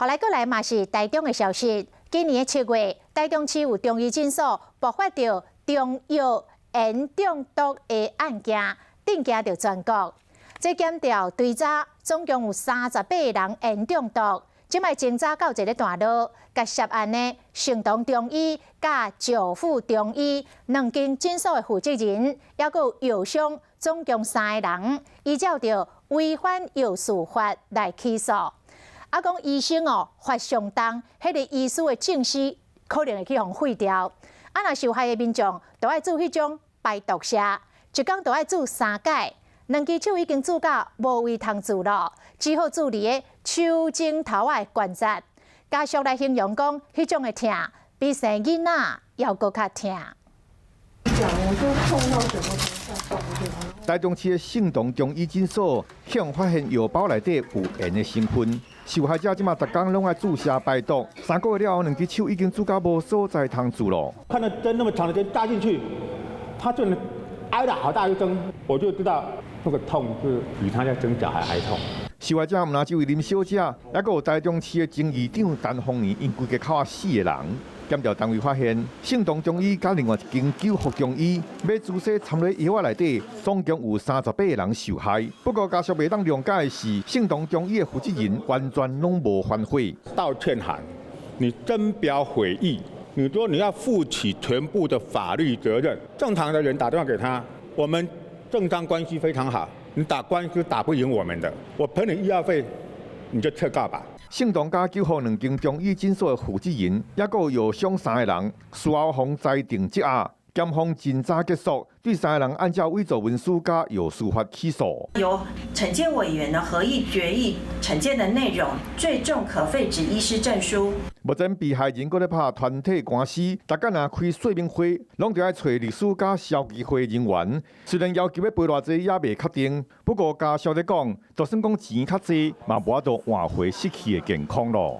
后来过来嘛是台中的消息。今年的7月，台中市有中医诊所爆发着中药盐中毒的案件，震惊着全国。这检调追查，总共有38个人盐中毒。即卖侦查到一个段落，甲涉案的盛同中医、甲九富中医2间诊所的负责人，还有药商，总共3个人，依照着违反药事法来起诉。啊，讲医生发上当，迄个医师的证书可能会去互废掉。啊，若受害的民众都爱做迄种排毒瀉，一工都爱做3届。2支手已经煮到无位通煮了，只好处理的手指头的关节。家属来形容讲，迄种的痛比生囡仔要搁较痛。台中市的盛同中医诊所向发现药包内底有盐的成分，受害者即马逐工拢爱注射排毒，3个月了后，2支手已经煮到无所在通煮了。看到针那么长的针扎进去，他就能挨了好大一针，我就知道那个痛是比他在针脚还痛。受害者毋但只有林小姐，还有台中市的前议长陈凤年，因规个口啊4个人。检调单位发现，盛同中医甲另外一间九福中医要注射掺入药内底，总共有38个人受害。不过家属袂当谅解的是，盛同中医的负责人完全拢无反悔。道歉函，你真表悔意，你说你要负起全部的法律责任。正常的人打电话给他，我们政商关系非常好，你打官司打不赢我们的，我赔你医药费，你就撤告吧。盛同甲9号2间中医诊所的负责人，还有药商3个人，事后方裁定羁押，检方侦查结束，对3个人按照伪造文书甲药事法起诉。由惩戒委员呢合议决议惩戒的内容，最重可废止医师证书。目前被害人搁咧拍团体官司，大家若开说明会，拢就要找律师甲消基会人员。虽然要求要赔偌济也未确定，不过家属咧讲，就算讲钱较济，嘛无法度挽回失去的健康咯。